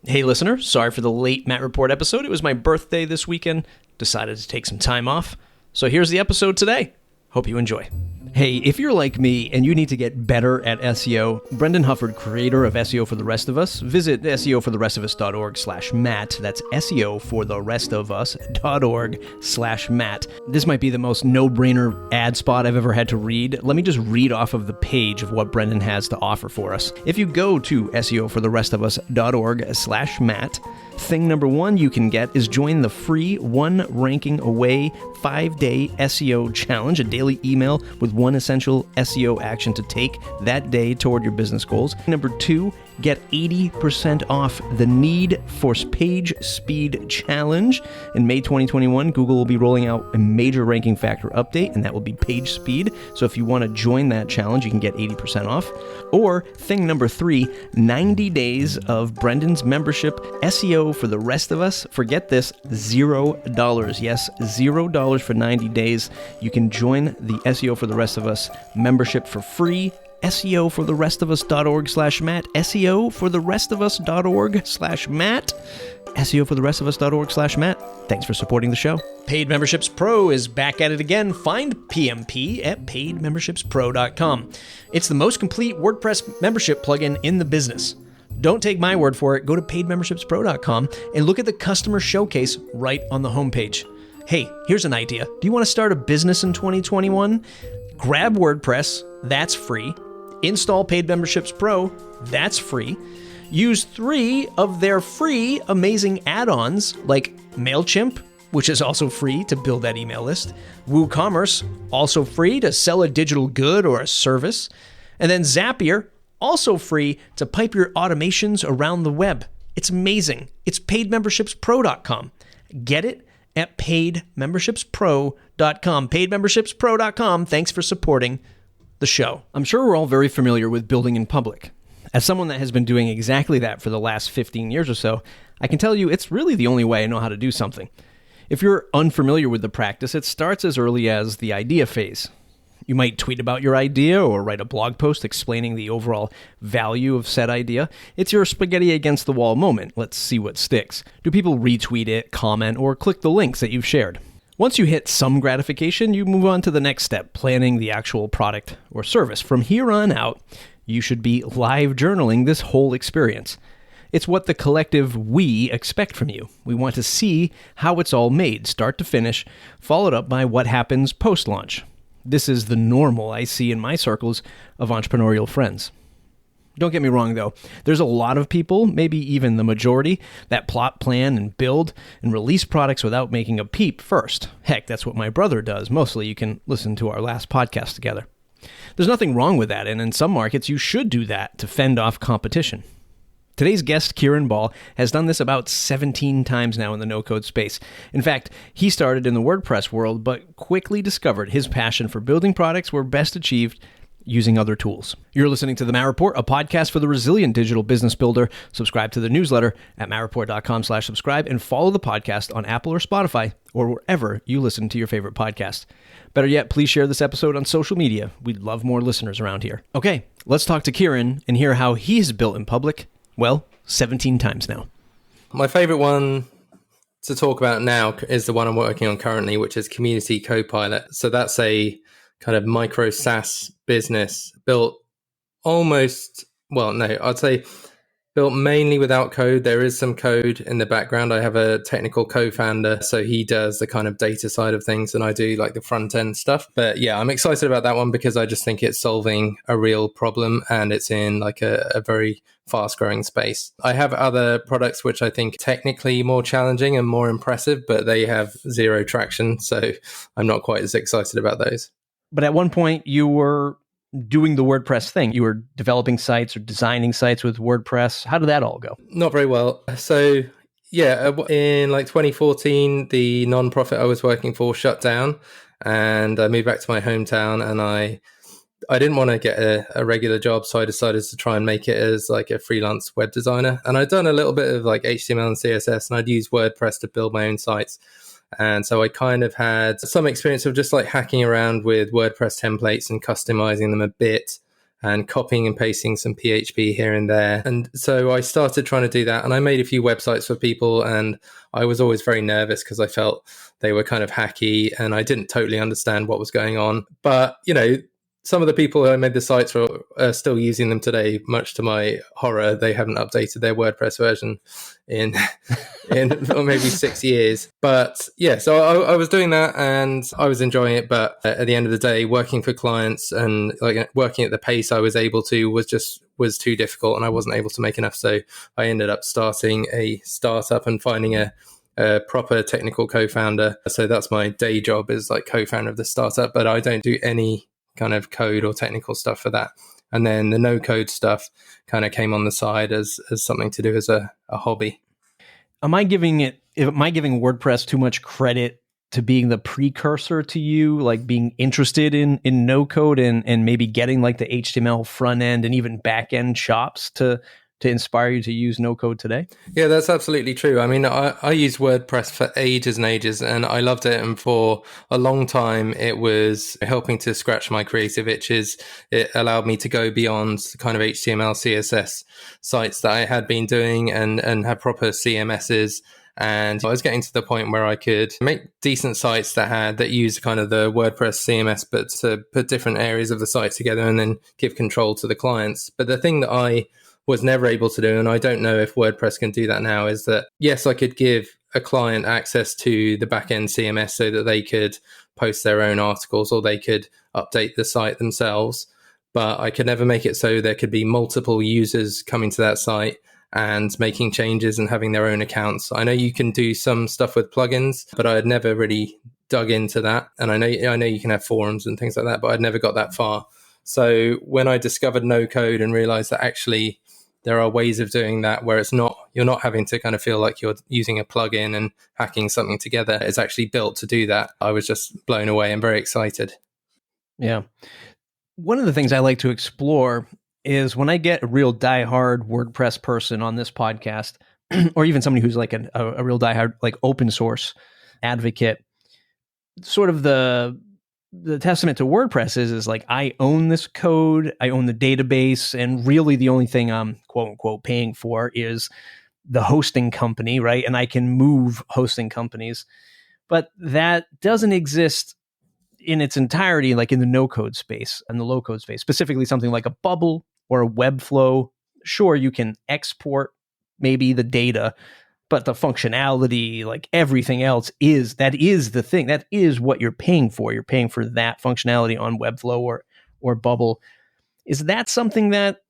Hey listener, sorry for the late Matt Report episode. It was my birthday this weekend. Decided to take some time off. So here's the episode today. Hope you enjoy. Hey, if you're like me and you need to get better at SEO, Brendan Hufford, creator of SEO for the Rest of Us, visit seofortherestofus.org/Matt. That's seofortherestofus.org/Matt. This might be the most no-brainer ad spot I've ever had to read. Let me just read off of the page of what Brendan has to offer for us. If you go to seofortherestofus.org/Matt, thing number one you can get is join the free One Ranking Away 5-day SEO challenge, a daily email with one essential SEO action to take that day toward your business goals. Number two, get 80% off the Need for Page Speed Challenge. In May 2021, Google will be rolling out a major ranking factor update, and that will be page speed. So if you want to join that challenge, you can get 80% off. Or thing number three, 90 days of Brendan's membership, SEO for the Rest of Us. Forget this, $0. Yes, $0 for 90 days. You can join the SEO for the Rest of Us membership for free. seofortherestofus.org/Matt, seofortherestofus.org/Matt, seofortherestofus.org/Matt. Thanks for supporting the show. Paid Memberships Pro is back at it again. Find PMP at paidmembershipspro.com. It's the most complete WordPress membership plugin in the business. Don't take my word for it. Go to paidmembershipspro.com and look at the customer showcase right on the homepage. Hey, here's an idea. Do you want to start a business in 2021? Grab WordPress, that's free. Install Paid Memberships Pro, that's free. Use 3 of their free amazing add-ons like MailChimp, which is also free to build that email list. WooCommerce, also free to sell a digital good or a service. And then Zapier, also free to pipe your automations around the web. It's amazing. It's paidmembershipspro.com. Get it at paidmembershipspro.com. Paidmembershipspro.com. Thanks for supporting the show. I'm sure we're all very familiar with building in public. As someone that has been doing exactly that for the last 15 years or so, I can tell you it's really the only way I know how to do something. If you're unfamiliar with the practice, it starts as early as the idea phase. You might tweet about your idea or write a blog post explaining the overall value of said idea. It's your spaghetti against the wall moment. Let's see what sticks. Do people retweet it, comment, or click the links that you've shared? Once you hit some gratification, you move on to the next step, planning the actual product or service. From here on out, you should be live journaling this whole experience. It's what the collective we expect from you. We want to see how it's all made, start to finish, followed up by what happens post-launch. This is the normal I see in my circles of entrepreneurial friends. Don't get me wrong, though. There's a lot of people, maybe even the majority, that plot, plan, and build and release products without making a peep first. Heck, that's what my brother does. Mostly, you can listen to our last podcast together. There's nothing wrong with that, and in some markets, you should do that to fend off competition. Today's guest, Kieran Ball, has done this about 17 times now in the no-code space. In fact, he started in the WordPress world, but quickly discovered his passion for building products were best achieved using other tools. You're listening to The Matt Report, a podcast for the resilient digital business builder. Subscribe to the newsletter at mattreport.com/subscribe and follow the podcast on Apple or Spotify or wherever you listen to your favorite podcast. Better yet, please share this episode on social media. We'd love more listeners around here. Okay, let's talk to Kieran and hear how he's built in public, 17 times now. My favorite one to talk about now is the one I'm working on currently, which is Community Copilot. So that's a kind of micro SaaS business built I'd say built mainly without code. There is some code in the background. I have a technical co-founder, so he does the kind of data side of things and I do like the front end stuff. But yeah, I'm excited about that one because I just think it's solving a real problem and it's in like a very fast growing space. I have other products which I think technically more challenging and more impressive, but they have zero traction. So I'm not quite as excited about those. But at one point, you were doing the WordPress thing. You were developing sites or designing sites with WordPress. How did that all go? Not very well. So yeah, in like 2014, the nonprofit I was working for shut down and I moved back to my hometown and I didn't want to get a regular job. So I decided to try and make it as like a freelance web designer. And I'd done a little bit of like HTML and CSS and I'd used WordPress to build my own sites. And so I kind of had some experience of just like hacking around with WordPress templates and customizing them a bit. and copying and pasting some PHP here and there. And so I started trying to do that, and I made a few websites for people, and I was always very nervous because I felt they were kind of hacky and I didn't totally understand what was going on. But, some of the people who I made the sites for are still using them today, much to my horror. They haven't updated their WordPress version in or maybe 6 years. But yeah, so I was doing that and I was enjoying it. But at the end of the day, working for clients and like working at the pace I was able to was too difficult, and I wasn't able to make enough. So I ended up starting a startup and finding a proper technical co-founder. So that's my day job, is like co-founder of the startup, but I don't do any kind of code or technical stuff for that. And then the no code stuff kind of came on the side as something to do as a hobby. Am I giving WordPress too much credit to being the precursor to you, like being interested in no code and maybe getting like the HTML front end and even back end shops to inspire you to use no code today? Yeah, that's absolutely true. I mean, I used WordPress for ages and ages, and I loved it. And for a long time, it was helping to scratch my creative itches. It allowed me to go beyond the kind of HTML, CSS sites that I had been doing and have proper CMSs. And I was getting to the point where I could make decent sites that use kind of the WordPress CMS, but to put different areas of the site together and then give control to the clients. But the thing that I was never able to do, and I don't know if WordPress can do that now, is that yes, I could give a client access to the backend CMS so that they could post their own articles or they could update the site themselves, but I could never make it so there could be multiple users coming to that site and making changes and having their own accounts. I know you can do some stuff with plugins, but I had never really dug into that. And I know you can have forums and things like that, but I'd never got that far. So when I discovered no code and realized that actually there are ways of doing that where you're not having to kind of feel like you're using a plugin and hacking something together. It's actually built to do that. I was just blown away and very excited. Yeah. One of the things I like to explore is when I get a real diehard WordPress person on this podcast, or even somebody who's like a real diehard like open source advocate, sort of the testament to WordPress is like, I own this code, I own the database, and really the only thing I'm quote unquote paying for is the hosting company, right? And I can move hosting companies, but that doesn't exist in its entirety, like in the no code space and the low code space, specifically something like a Bubble or a Webflow. Sure, you can export maybe the data, but the functionality, like everything else, is the thing. That is what you're paying for. You're paying for that functionality on Webflow or Bubble. Is that something that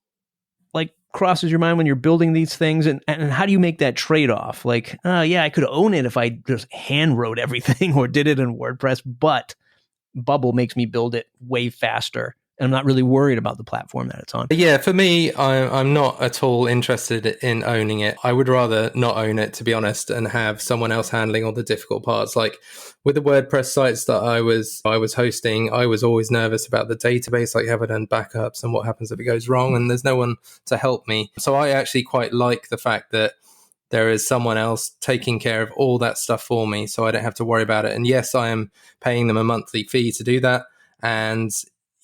like crosses your mind when you're building these things? And how do you make that trade-off? Like, yeah, I could own it if I just hand wrote everything or did it in WordPress, but Bubble makes me build it way faster. And I'm not really worried about the platform that it's on. Yeah, for me, I'm not at all interested in owning it. I would rather not own it, to be honest, and have someone else handling all the difficult parts. Like with the WordPress sites that I was hosting, I was always nervous about the database, like have I done backups and what happens if it goes wrong, and there's no one to help me. So I actually quite like the fact that there is someone else taking care of all that stuff for me, so I don't have to worry about it. And yes, I am paying them a monthly fee to do that. And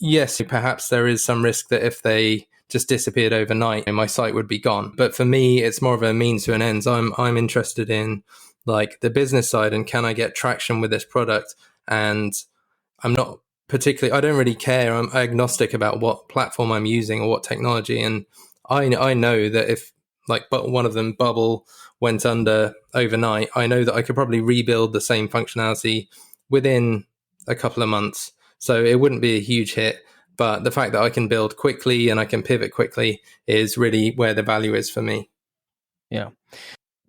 yes, perhaps there is some risk that if they just disappeared overnight, my site would be gone. But for me, it's more of a means to an end. So I'm interested in like the business side and can I get traction with this product? And I'm not particularly, I don't really care. I'm agnostic about what platform I'm using or what technology. And I know that if like but one of them, Bubble, went under overnight, I know that I could probably rebuild the same functionality within a couple of months. So it wouldn't be a huge hit, but the fact that I can build quickly and I can pivot quickly is really where the value is for me. Yeah.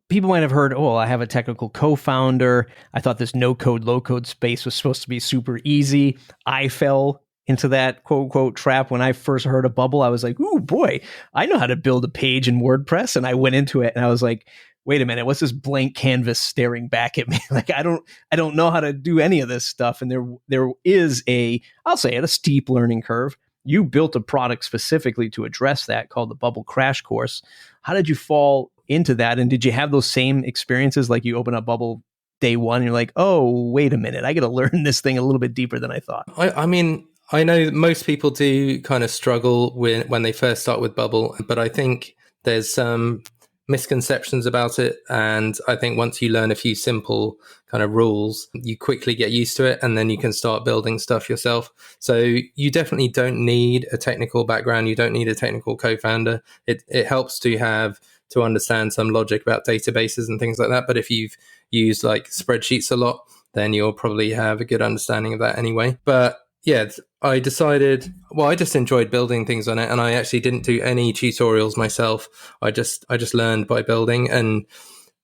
People might have heard, oh, I have a technical co-founder. I thought this no-code, low-code space was supposed to be super easy. I fell into that quote-unquote trap when I first heard of Bubble. I was like, ooh, boy, I know how to build a page in WordPress. And I went into it and I was like, wait a minute, what's this blank canvas staring back at me? Like, I don't know how to do any of this stuff. And there is I'll say it, a steep learning curve. You built a product specifically to address that called the Bubble Crash Course. How did you fall into that? And did you have those same experiences? Like you open up Bubble day one and you're like, oh, wait a minute, I got to learn this thing a little bit deeper than I thought. I mean, I know that most people do kind of struggle when they first start with Bubble, but I think there's some misconceptions about it. And I think once you learn a few simple kind of rules, you quickly get used to it, and then you can start building stuff yourself. So you definitely don't need a technical background. You don't need a technical co-founder. It helps to understand some logic about databases and things like that. But if you've used like spreadsheets a lot, then you'll probably have a good understanding of that anyway. But yeah, I decided, well, I just enjoyed building things on it, and I actually didn't do any tutorials myself. I just learned by building, and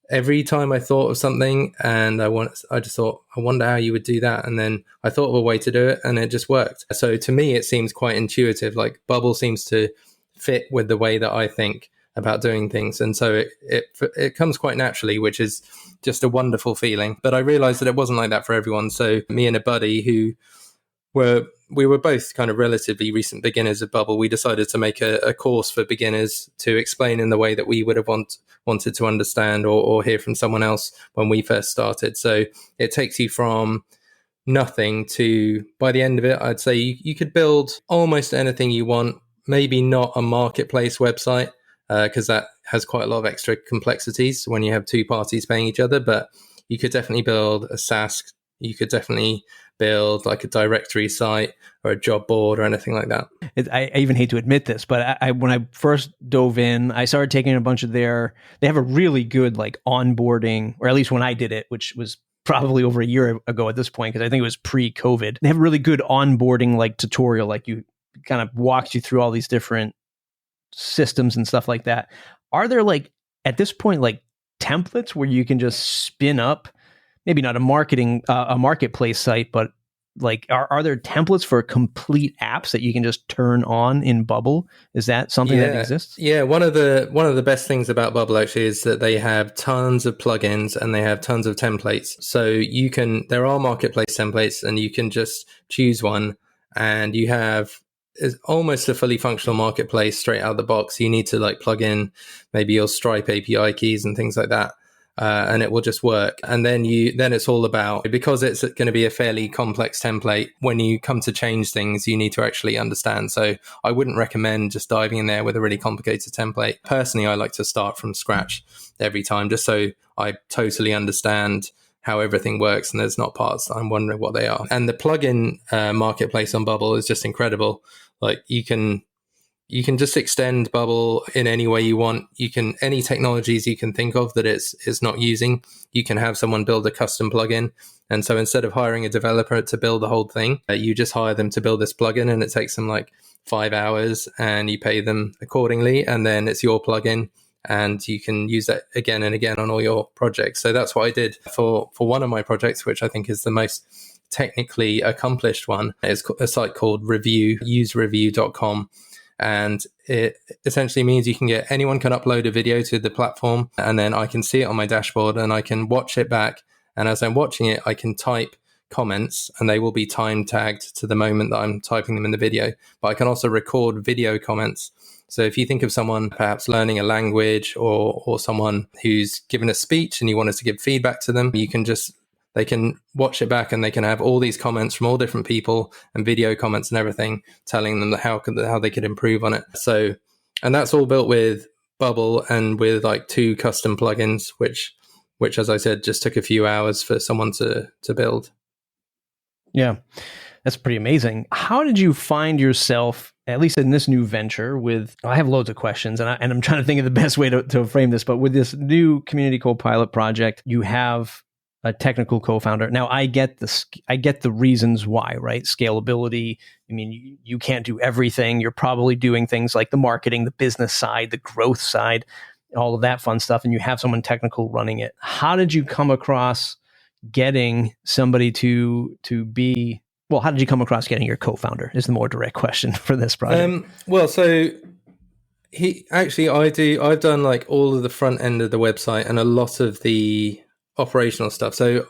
every time I thought of something and I just thought, I wonder how you would do that, and then I thought of a way to do it, and it just worked. So to me, it seems quite intuitive. Like Bubble seems to fit with the way that I think about doing things, and so it comes quite naturally, which is just a wonderful feeling. But I realized that it wasn't like that for everyone. So me and a buddy who we were both kind of relatively recent beginners of Bubble, we decided to make a course for beginners to explain in the way that we would have wanted to understand or hear from someone else when we first started. So it takes you from nothing to, by the end of it, I'd say you could build almost anything you want. Maybe not a marketplace website, because that has quite a lot of extra complexities when you have two parties paying each other, but you could definitely build a SaaS. You could definitely build like a directory site or a job board or anything like that. I even hate to admit this, but when I first dove in, I started taking a bunch of they have a really good like onboarding, or at least when I did it, which was probably over a year ago at this point, because I think it was pre-COVID. They have a really good onboarding like tutorial, like you kind of walks you through all these different systems and stuff like that. Are there like at this point like templates where you can just spin up, maybe not a marketplace site, but like are there templates for complete apps that you can just turn on in Bubble? Is that something that exists? Yeah, one of the best things about Bubble actually is that they have tons of plugins and they have tons of templates. So there are marketplace templates, and you can just choose one, and you have is almost a fully functional marketplace straight out of the box. You need to like plug in maybe your Stripe API keys and things like that. And it will just work. And then it's all about, because it's going to be a fairly complex template, when you come to change things, you need to actually understand. So I wouldn't recommend just diving in there with a really complicated template. Personally, I like to start from scratch every time, just so I totally understand how everything works and there's not parts that I'm wondering what they are. And the plugin marketplace on Bubble is just incredible. Like you can just extend Bubble in any way you want. Any technologies you can think of that it's not using, you can have someone build a custom plugin. And so instead of hiring a developer to build the whole thing, you just hire them to build this plugin, and it takes them like 5 hours, and you pay them accordingly. And then it's your plugin, and you can use that again and again on all your projects. So that's what I did for one of my projects, which I think is the most technically accomplished one. It's a site called usereview.com. And it essentially means anyone can upload a video to the platform, and then I can see it on my dashboard and I can watch it back. And as I'm watching it, I can type comments, and they will be time tagged to the moment that I'm typing them in the video. But I can also record video comments. So if you think of someone perhaps learning a language or someone who's given a speech and you wanted to give feedback to them, they can watch it back, and they can have all these comments from all different people and video comments and everything telling them how they could improve on it. So, and that's all built with Bubble and with like 2 custom plugins, which as I said, just took a few hours for someone to build. Yeah, that's pretty amazing. How did you find yourself, at least in this new venture I have loads of questions, and I'm trying to think of the best way to frame this, but with this new Community Copilot project, you have a technical co-founder. Now I get the reasons why, right? Scalability. I mean, you can't do everything. You're probably doing things like the marketing, the business side, the growth side, all of that fun stuff. And you have someone technical running it. How did you come across getting somebody to be, well, how did you come across getting your co-founder is the more direct question for this project. Well, so I've done like all of the front end of the website and a lot of the operational stuff. So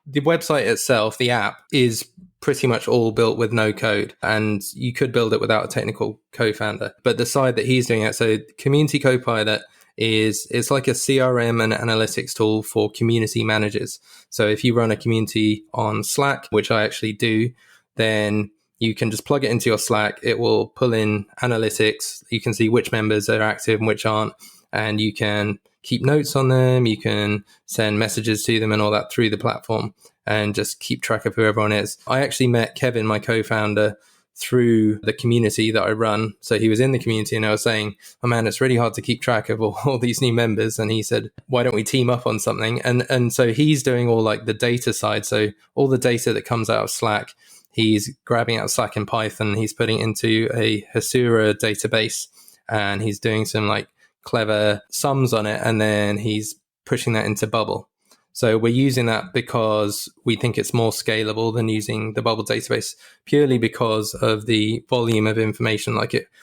the website itself, the app, is pretty much all built with no code, and you could build it without a technical co-founder. But the side that he's doing it, so Community Copilot it's like a CRM and analytics tool for community managers. So if you run a community on Slack, which I actually do, then You can just plug it into your Slack. It will pull in analytics. You can see which members are active and which aren't. And you can keep notes on them. You can send messages to them and all that through the platform and just keep track of who everyone is. I actually met Kevin, my co-founder, through the community that I run. So he was in the community and I was saying, oh man, it's really hard to keep track of all these new members. And he said, why don't we team up on something? And so he's doing all like the data side. So all the data that comes out of Slack, he's grabbing out Slack in Python, he's putting it into a Hasura database, and he's doing some like clever sums on it, and then he's pushing that into Bubble. So we're using that because we think it's more scalable than using the Bubble database, purely because of the volume of information.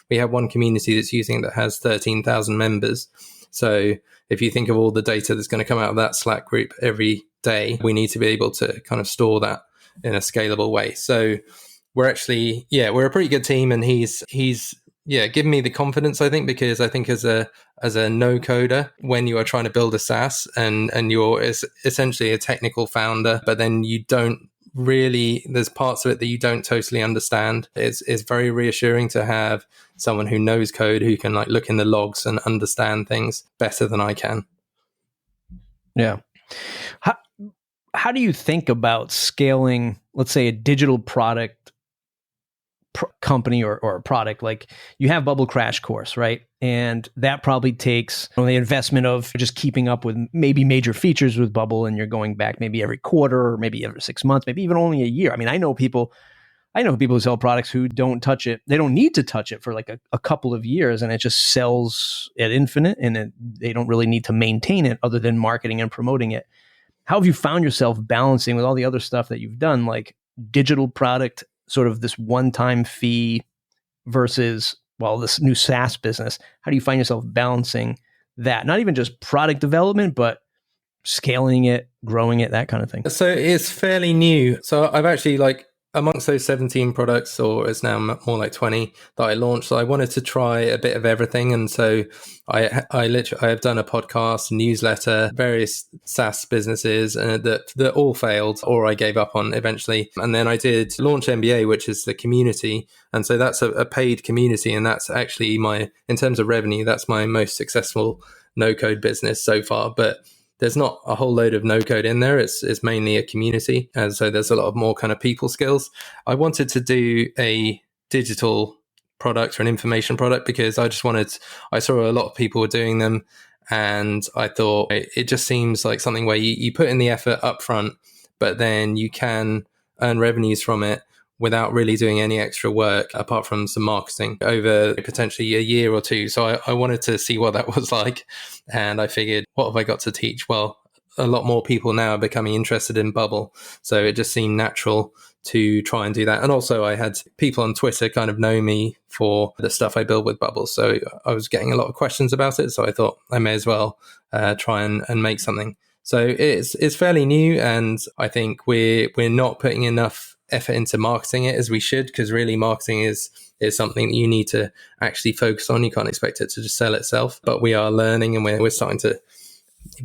We have one community that's using it that has 13,000 members. So if you think of all the data that's going to come out of that Slack group every day, we need to be able to kind of store that in a scalable way. So we're actually, we're a pretty good team, and he's given me the confidence, I think, because I think as a no coder, when you are trying to build a SaaS and you're essentially a technical founder, but then you don't really, there's parts of it that you don't totally understand. It's very reassuring to have someone who knows code, who can like look in the logs and understand things better than I can. Yeah. How do you think about scaling, let's say, a digital product company or a product? Like, you have Bubble Crash Course, right? And that probably takes the investment of just keeping up with maybe major features with Bubble, and you're going back maybe every quarter or maybe every 6 months, maybe even only a year. I mean, I know people who sell products who don't touch it. They don't need to touch it for like a couple of years, and it just sells at infinite, and they don't really need to maintain it other than marketing and promoting it. How have you found yourself balancing with all the other stuff that you've done, like digital product, sort of this one-time fee versus, this new SaaS business? How do you find yourself balancing that? Not even just product development, but scaling it, growing it, that kind of thing. So it's fairly new. So I've actually amongst those 17 products, or it's now more like 20 that I launched, so I wanted to try a bit of everything. And so I have done a podcast, newsletter, various SaaS businesses that all failed, or I gave up on eventually. And then I did Launch MBA, which is the community. And so that's a paid community. And that's actually in terms of revenue, that's my most successful no code business so far. But there's not a whole load of no code in there. It's mainly a community. And so there's a lot of more kind of people skills. I wanted to do a digital product or an information product because I saw a lot of people were doing them. And I thought it just seems like something where you put in the effort up front, but then you can earn revenues from it without really doing any extra work apart from some marketing over potentially a year or two. So I wanted to see what that was like. And I figured, what have I got to teach? Well, a lot more people now are becoming interested in Bubble. So it just seemed natural to try and do that. And also I had people on Twitter kind of know me for the stuff I build with Bubble. So I was getting a lot of questions about it. So I thought I may as well try and make something. So it's fairly new. And I think we're not putting enough effort into marketing it as we should, because really marketing is something that you need to actually focus on. You can't expect it to just sell itself, but we are learning, and we've started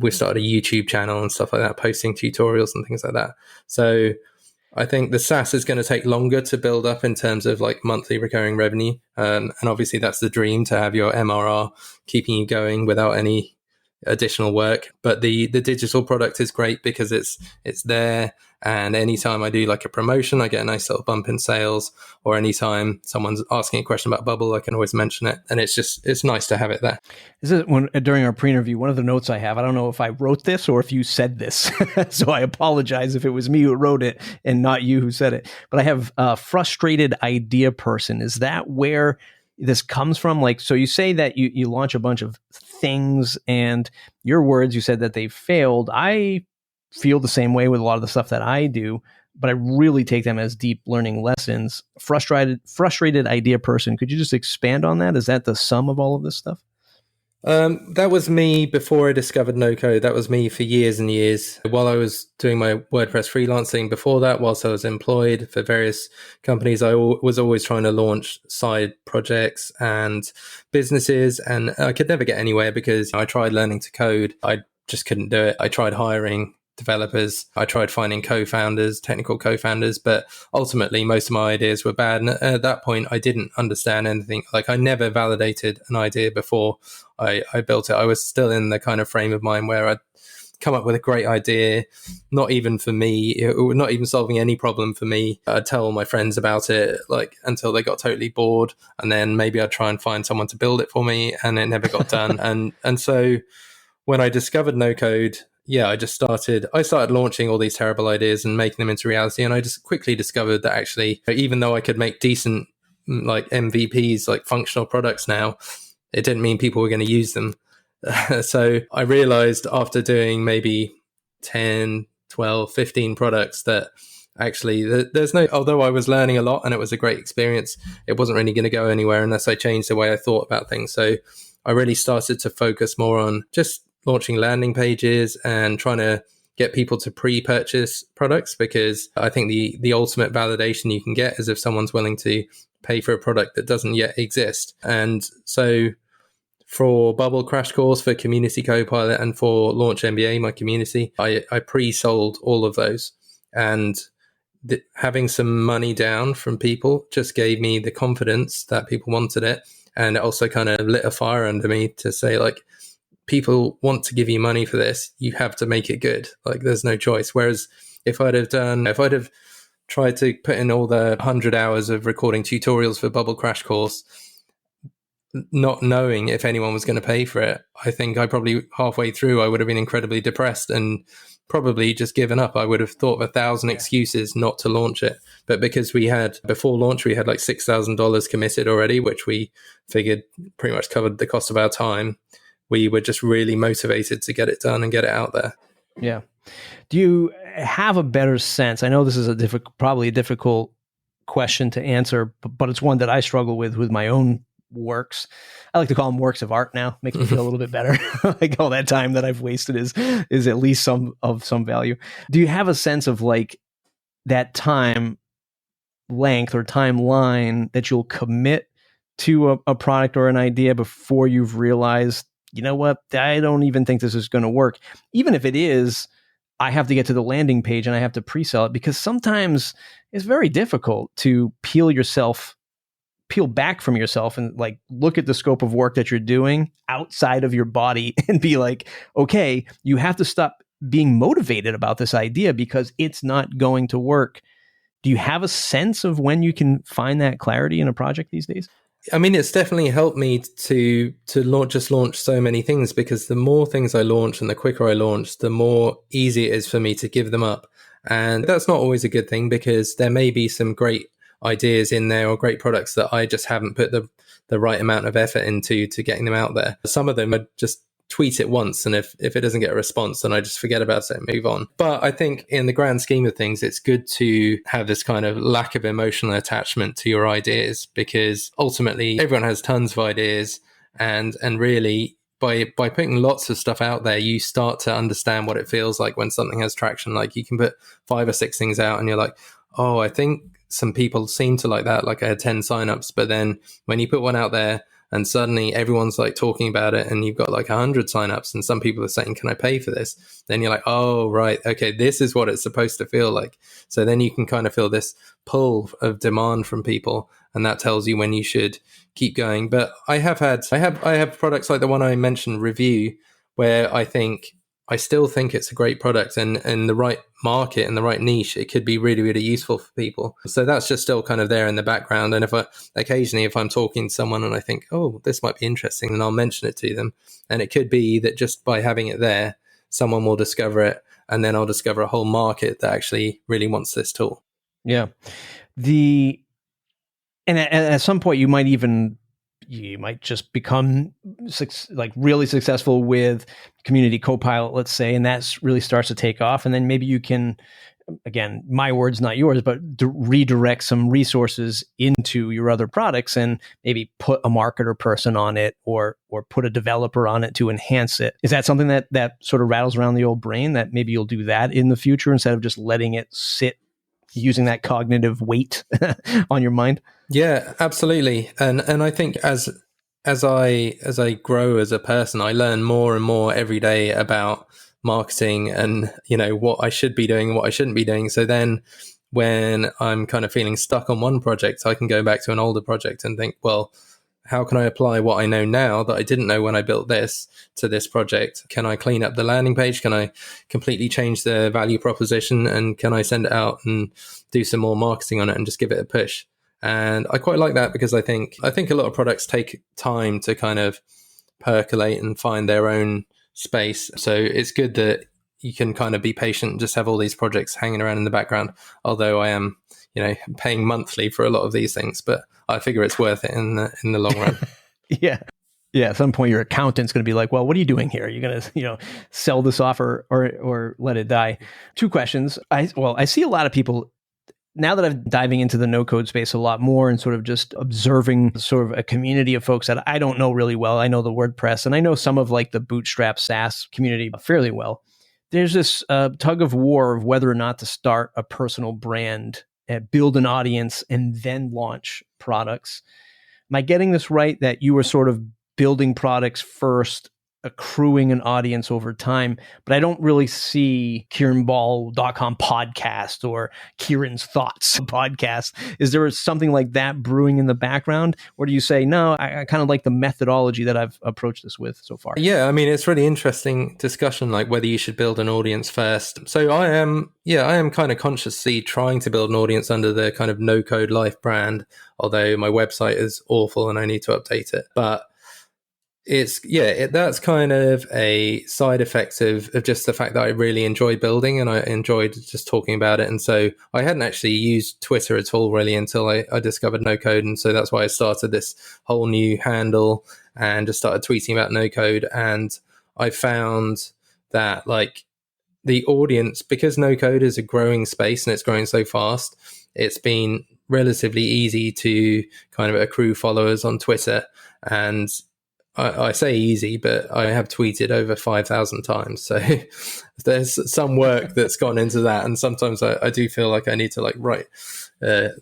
a YouTube channel and stuff like that, posting tutorials and things like that. So I think the SaaS is going to take longer to build up in terms of like monthly recurring revenue. And obviously that's the dream, to have your MRR keeping you going without any additional work. But the digital product is great because it's there, and anytime I do like a promotion, I get a nice little bump in sales, or anytime someone's asking a question about Bubble, I can always mention it, and it's nice to have it there. This is during our pre-interview, one of the notes I have, I don't know if I wrote this or if you said this, so I apologize if it was me who wrote it and not you who said it, but I have a frustrated idea person. Is that where this comes from? Like, so you say that you launch a bunch of things, and your words, you said that they failed. I feel the same way with a lot of the stuff that I do, but I really take them as deep learning lessons. Frustrated idea person. Could you just expand on that? Is that the sum of all of this stuff? That was me before I discovered no code. That was me for years and years while I was doing my WordPress freelancing. Before that, whilst I was employed for various companies, I was always trying to launch side projects and businesses, and I could never get anywhere because I tried learning to code. I just couldn't do it. I tried hiring developers. I tried finding co-founders, technical co-founders, but ultimately most of my ideas were bad. And at that point, I didn't understand anything. Like I never validated an idea before I built it. I was still in the kind of frame of mind where I'd come up with a great idea, not even for me, not even solving any problem for me. I'd tell all my friends about it, like until they got totally bored, and then maybe I'd try and find someone to build it for me, and it never got done. And so when I discovered no code, I started launching all these terrible ideas and making them into reality. And I just quickly discovered that actually, even though I could make decent like MVPs, like functional products now, it didn't mean people were going to use them. So I realized after doing maybe 10, 12, 15 products that actually although I was learning a lot and it was a great experience, it wasn't really going to go anywhere unless I changed the way I thought about things. So I really started to focus more on just launching landing pages and trying to get people to pre-purchase products, because I think the ultimate validation you can get is if someone's willing to pay for a product that doesn't yet exist. And so for Bubble Crash Course, for Community Copilot, and for Launch MBA, my community, I pre-sold all of those. And having some money down from people just gave me the confidence that people wanted it. And it also kind of lit a fire under me to say, like, people want to give you money for this. You have to make it good. Like, there's no choice. Whereas if I'd have tried to put in all the 100 hours of recording tutorials for Bubble Crash Course, not knowing if anyone was going to pay for it, I think I probably halfway through, I would have been incredibly depressed and probably just given up. I would have thought of 1,000 excuses not to launch it. But because before launch, we had like $6,000 committed already, which we figured pretty much covered the cost of our time. We were just really motivated to get it done and get it out there. Yeah. Do you have a better sense? I know this is probably a difficult question to answer, but it's one that I struggle with my own works. I like to call them works of art now. Makes me feel a little bit better. Like all that time that I've wasted is at least some value. Do you have a sense of like that time length or timeline that you'll commit to a product or an idea before you've realized, you know what, I don't even think this is going to work? Even if it is, I have to get to the landing page and I have to pre-sell it, because sometimes it's very difficult to peel back from yourself and like look at the scope of work that you're doing outside of your body and be like, okay, you have to stop being motivated about this idea because it's not going to work. Do you have a sense of when you can find that clarity in a project these days? I mean, it's definitely helped me to launch so many things, because the more things I launch and the quicker I launch, the more easy it is for me to give them up. And that's not always a good thing, because there may be some great ideas in there or great products that I just haven't put the right amount of effort into to getting them out there. Some of them I just tweet it once, and if it doesn't get a response, then I just forget about it and move on. But I think in the grand scheme of things, it's good to have this kind of lack of emotional attachment to your ideas, because ultimately everyone has tons of ideas, and really by putting lots of stuff out there, you start to understand what it feels like when something has traction. Like you can put 5 or 6 things out and you're like, oh, I think some people seem to like that. Like I had 10 signups, but then when you put one out there and suddenly everyone's like talking about it and you've got like 100 signups and some people are saying, can I pay for this? Then you're like, oh, right. Okay. This is what it's supposed to feel like. So then you can kind of feel this pull of demand from people, and that tells you when you should keep going. But I have products like the one I mentioned, Review, where I still think it's a great product, and in the right market and the right niche, it could be really, really useful for people. So that's just still kind of there in the background. And if I'm talking to someone and I think, oh, this might be interesting, then I'll mention it to them. And it could be that just by having it there, someone will discover it, and then I'll discover a whole market that actually really wants this tool. Yeah. And at some point you might just become like really successful with Community Copilot, let's say, and that really starts to take off. And then maybe you can, again, my words, not yours, but redirect some resources into your other products and maybe put a marketer person on it or put a developer on it to enhance it. Is that something that sort of rattles around the old brain, that maybe you'll do that in the future instead of just letting it sit, using that cognitive weight on your mind? Yeah, absolutely. And I think as I grow as a person, I learn more and more every day about marketing and, what I should be doing and what I shouldn't be doing. So then when I'm kind of feeling stuck on one project, I can go back to an older project and think, well, how can I apply what I know now that I didn't know when I built this to this project? Can I clean up the landing page? Can I completely change the value proposition? And can I send it out and do some more marketing on it and just give it a push? And I quite like that because I think a lot of products take time to kind of percolate and find their own space. So it's good that you can kind of be patient and just have all these projects hanging around in the background. Although I am, paying monthly for a lot of these things, but I figure it's worth it in the long run. Yeah. Yeah. At some point, your accountant's going to be like, well, what are you doing here? Are you going to, sell this off or let it die? Two questions. I see a lot of people now that I'm diving into the no code space a lot more and sort of just observing sort of a community of folks that I don't know really well. I know the WordPress and I know some of like the Bootstrap SaaS community fairly well. There's this tug of war of whether or not to start a personal brand, build an audience, and then launch products. Am I getting this right that you were sort of building products first, accruing an audience over time? But I don't really see KieranBall.com podcast or Kieran's Thoughts podcast. Is there something like that brewing in the background? Or do you say, no, I kind of like the methodology that I've approached this with so far? Yeah, I mean, it's really interesting discussion, like whether you should build an audience first. So I am kind of consciously trying to build an audience under the kind of no code life brand, although my website is awful and I need to update it. But that's kind of a side effect of just the fact that I really enjoy building and I enjoyed just talking about it. And so I hadn't actually used Twitter at all really until I discovered no code. And so that's why I started this whole new handle and just started tweeting about no code. And I found that like the audience, because no code is a growing space and it's growing so fast, it's been relatively easy to kind of accrue followers on Twitter. And I say easy, but I have tweeted over 5,000 times. So there's some work that's gone into that. And sometimes I do feel like I need to like write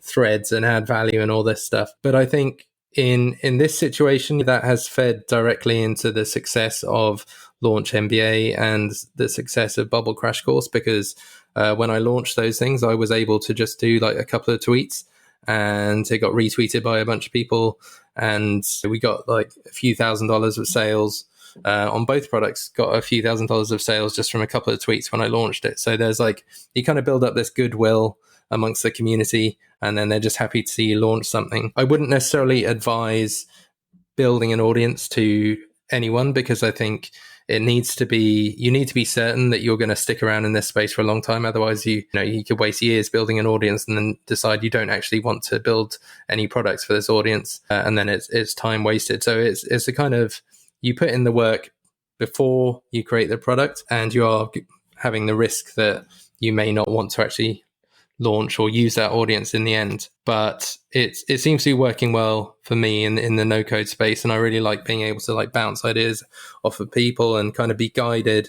threads and add value and all this stuff. But I think in this situation, that has fed directly into the success of Launch MBA and the success of Bubble Crash Course, because when I launched those things, I was able to just do like a couple of tweets and it got retweeted by a bunch of people. And we got like a few $1,000s of sales on both products, got a few $1,000s of sales just from a couple of tweets when I launched it. So there's like, you kind of build up this goodwill amongst the community and then they're just happy to see you launch something. I wouldn't necessarily advise building an audience to anyone because I think you need to be certain that you're going to stick around in this space for a long time. Otherwise, you could waste years building an audience and then decide you don't actually want to build any products for this audience. And then it's time wasted. So it's a kind of, you put in the work before you create the product and you are having the risk that you may not want to actually launch or use that audience in the end. But it seems to be working well for me in the no code space. And I really like being able to like bounce ideas off of people and kind of be guided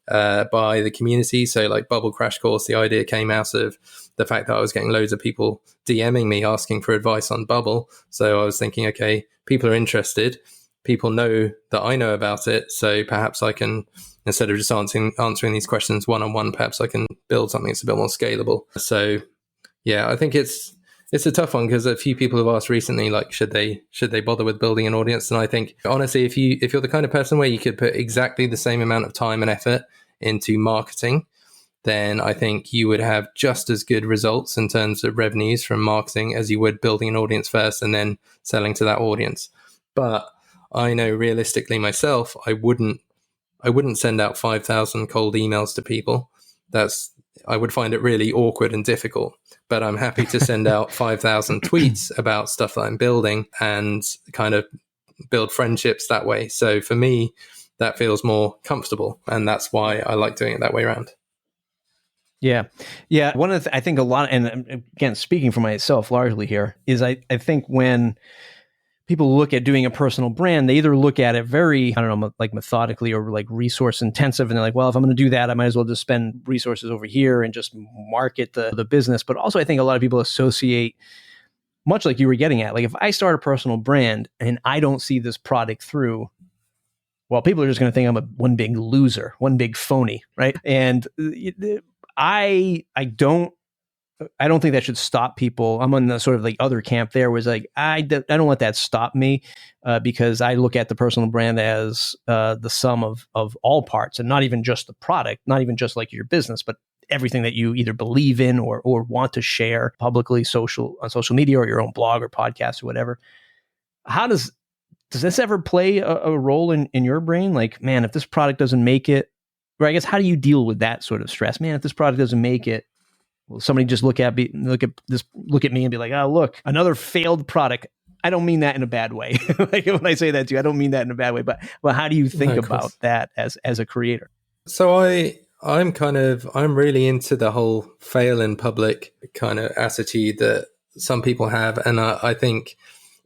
by the community. So like Bubble Crash Course, the idea came out of the fact that I was getting loads of people DMing me asking for advice on Bubble. So I was thinking, okay, people are interested. People know that I know about it. So perhaps I can, instead of just answering these questions one-on-one, perhaps I can build something that's a bit more scalable. So yeah, I think it's a tough one because a few people have asked recently, like, should they bother with building an audience? And I think honestly, if you're the kind of person where you could put exactly the same amount of time and effort into marketing, then I think you would have just as good results in terms of revenues from marketing as you would building an audience first and then selling to that audience. But I know realistically myself, I wouldn't send out 5,000 cold emails to people. I would find it really awkward and difficult, but I'm happy to send out 5,000 tweets about stuff that I'm building and kind of build friendships that way. So for me, that feels more comfortable. And that's why I like doing it that way around. Yeah. Yeah. One of I think a lot, and again, speaking for myself largely here, is I think when people look at doing a personal brand, they either look at it very, I don't know, like methodically or like resource intensive. And they're like, well, if I'm going to do that, I might as well just spend resources over here and just market the business. But also I think a lot of people associate, much like you were getting at, like if I start a personal brand and I don't see this product through, well, people are just going to think I'm one big loser, one big phony, right? And I don't think that should stop people. I'm on the sort of the other camp there, was like, I don't let that stop me, because I look at the personal brand as the sum of all parts, and not even just the product, not even just like your business, but everything that you either believe in or want to share publicly, on social media, or your own blog or podcast or whatever. How does this ever play a role in your brain? Like, man, if this product doesn't make it, or I guess, how do you deal with that sort of stress? Man, if this product doesn't make it, will somebody just look at me and be like, oh, look, another failed product? I don't mean that in a bad way. Like, when I say that to you, I don't mean that in a bad way. But how do you think about that as a creator? So I'm really into the whole fail in public kind of attitude that some people have, and I think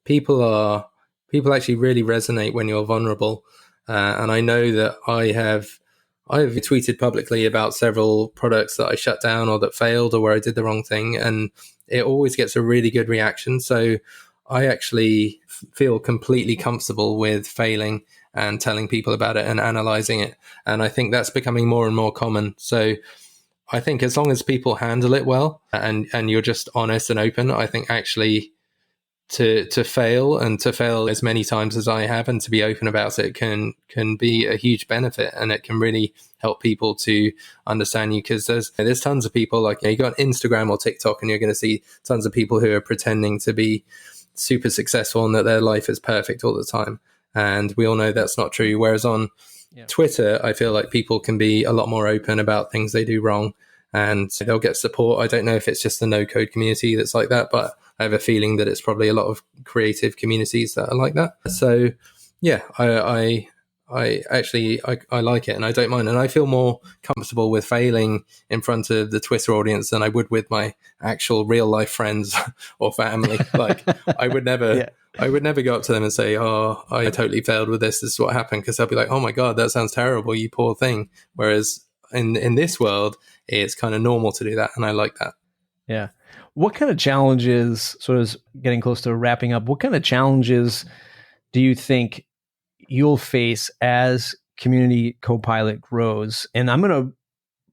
people actually really resonate when you're vulnerable. And I know that I've tweeted publicly about several products that I shut down or that failed or where I did the wrong thing, and it always gets a really good reaction. So I actually feel completely comfortable with failing and telling people about it and analyzing it. And I think that's becoming more and more common. So I think as long as people handle it well and you're just honest and open, I think actually to fail as many times as I have, and to be open about it, can be a huge benefit, and it can really help people to understand you. Because there's tons of people, like, you got Instagram or TikTok, and you're going to see tons of people who are pretending to be super successful and that their life is perfect all the time, and we all know that's not true. Whereas on Twitter, I feel like people can be a lot more open about things they do wrong, and they'll get support. I don't know if it's just the no code community that's like that, but I have a feeling that it's probably a lot of creative communities that are like that. So yeah, I actually like it, and I don't mind. And I feel more comfortable with failing in front of the Twitter audience than I would with my actual real life friends or family. Like, I would never go up to them and say, oh, I totally failed with this. This is what happened. Because they'll be like, oh my God, that sounds terrible, you poor thing. Whereas in this world, it's kind of normal to do that. And I like that. Yeah. What kind of challenges, sort of getting close to wrapping up, what kind of challenges do you think you'll face as Community Copilot grows? And I'm going to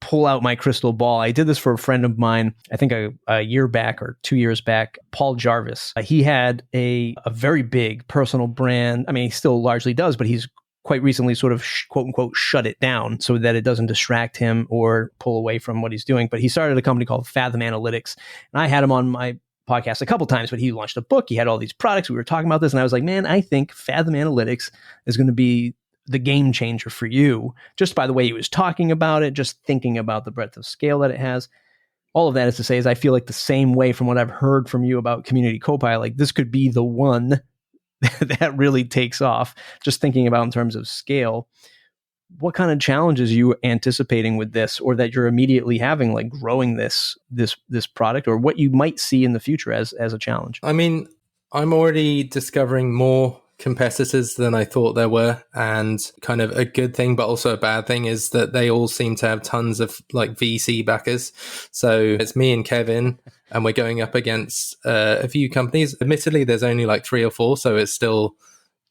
pull out my crystal ball. I did this for a friend of mine, I think a year back or 2 years back, Paul Jarvis. He had a very big personal brand. I mean, he still largely does, but he's quite recently sort of quote unquote shut it down so that it doesn't distract him or pull away from what he's doing. But he started a company called Fathom Analytics, and I had him on my podcast a couple times, but he launched a book. He had all these products. We were talking about this, and I was like, man, I think Fathom Analytics is going to be the game changer for you, just by the way he was talking about it, just thinking about the breadth of scale that it has. All of that is to say, is I feel like the same way from what I've heard from you about Community Copilot, like this could be the one that really takes off, just thinking about in terms of scale. What kind of challenges are you anticipating with this, or that you're immediately having, like growing this product, or what you might see in the future as a challenge? I mean, I'm already discovering more competitors than I thought there were, and kind of a good thing but also a bad thing is that they all seem to have tons of like VC backers. So it's me and Kevin, and we're going up against a few companies. Admittedly, there's only like 3 or 4, so it's still,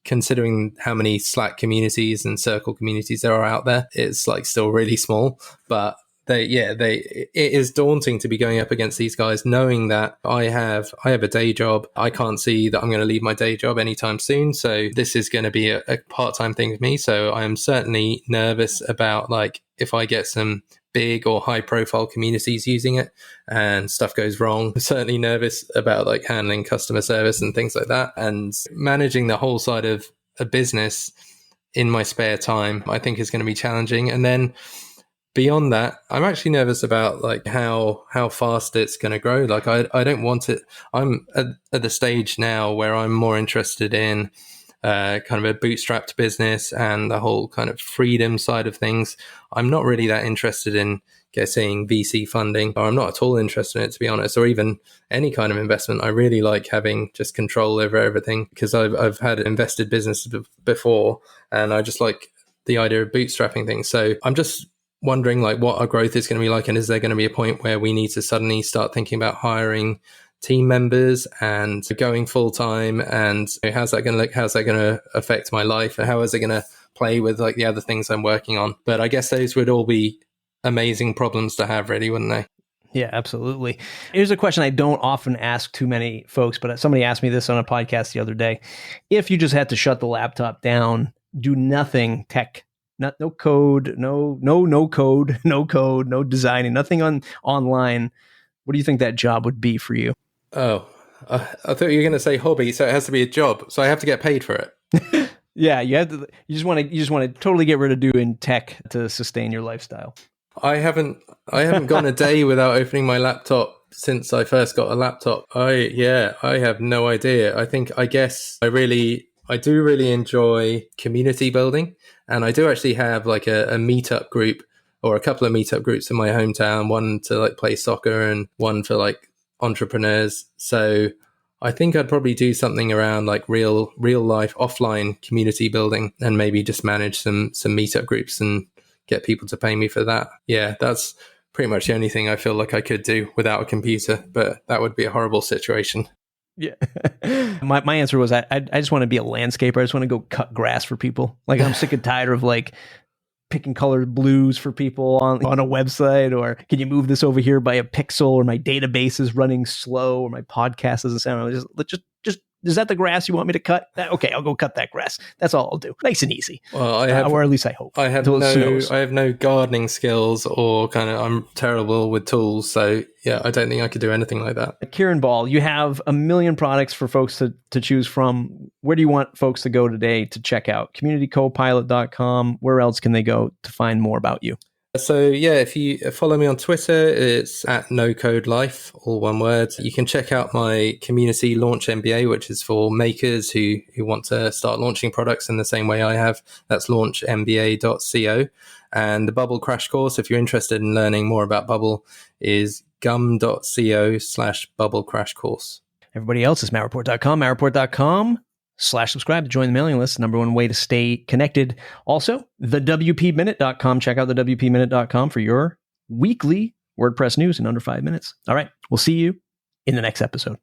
considering how many Slack communities and Circle communities there are out there, it's like still really small. But it is daunting to be going up against these guys, knowing that I have a day job. I can't see that I'm going to leave my day job anytime soon. So this is going to be a part-time thing for me. So I'm certainly nervous about, like, if I get some big or high profile communities using it and stuff goes wrong. I'm certainly nervous about like handling customer service and things like that, and managing the whole side of a business in my spare time, I think is going to be challenging. And then beyond that, I'm actually nervous about like how fast it's going to grow. Like I don't want it. I'm at the stage now where I'm more interested in kind of a bootstrapped business and the whole kind of freedom side of things. I'm not really that interested in getting VC funding, or I'm not at all interested in it, to be honest, or even any kind of investment. I really like having just control over everything, because I've had invested businesses before, and I just like the idea of bootstrapping things. So I'm just wondering like what our growth is going to be like, and is there going to be a point where we need to suddenly start thinking about hiring team members and going full time, and how's that going to look? How's that going to affect my life? How is it going to play with like the other things I'm working on. But I guess those would all be amazing problems to have, really, wouldn't they? Yeah, absolutely. Here's a question I don't often ask too many folks, but somebody asked me this on a podcast the other day. If you just had to shut the laptop down, do nothing tech, no code, no code, no designing, nothing online, what do you think that job would be for you? Oh, I thought you were going to say hobby, so it has to be a job. So I have to get paid for it. Yeah, you just want to totally get rid of doing tech to sustain your lifestyle. I haven't gone a day without opening my laptop since I first got a laptop. I have no idea. I guess I do really enjoy community building, and I do actually have like a meetup group or a couple of meetup groups in my hometown, one to like play soccer and one for like entrepreneurs. So I think I'd probably do something around like real life offline community building, and maybe just manage some meetup groups and get people to pay me for that. Yeah, that's pretty much the only thing I feel like I could do without a computer, but that would be a horrible situation. Yeah. My answer was I just want to be a landscaper. I just want to go cut grass for people. Like, I'm sick and tired of like picking colored blues for people on a website, or can you move this over here by a pixel, or my database is running slow, or my podcast doesn't sound just is that the grass you want me to cut? Okay, I'll go cut that grass. That's all I'll do. Nice and easy. Well, or at least I hope. I have no gardening skills, or I'm terrible with tools. So yeah, I don't think I could do anything like that. Kieran Ball, you have a million products for folks to choose from. Where do you want folks to go today to check out? CommunityCopilot.com. Where else can they go to find more about you? So yeah, if you follow me on Twitter, it's at NoCodeLife, all one word. You can check out my community launch MBA, which is for makers who want to start launching products in the same way I have. That's launchmba.co. And the Bubble Crash Course, if you're interested in learning more about Bubble, is gum.co/Bubble Crash Course. Everybody else is mattreport.com, mattreport.com/subscribe to join the mailing list. Number one way to stay connected. Also, thewpminute.com. Check out thewpminute.com for your weekly WordPress news in under 5 minutes. All right. We'll see you in the next episode.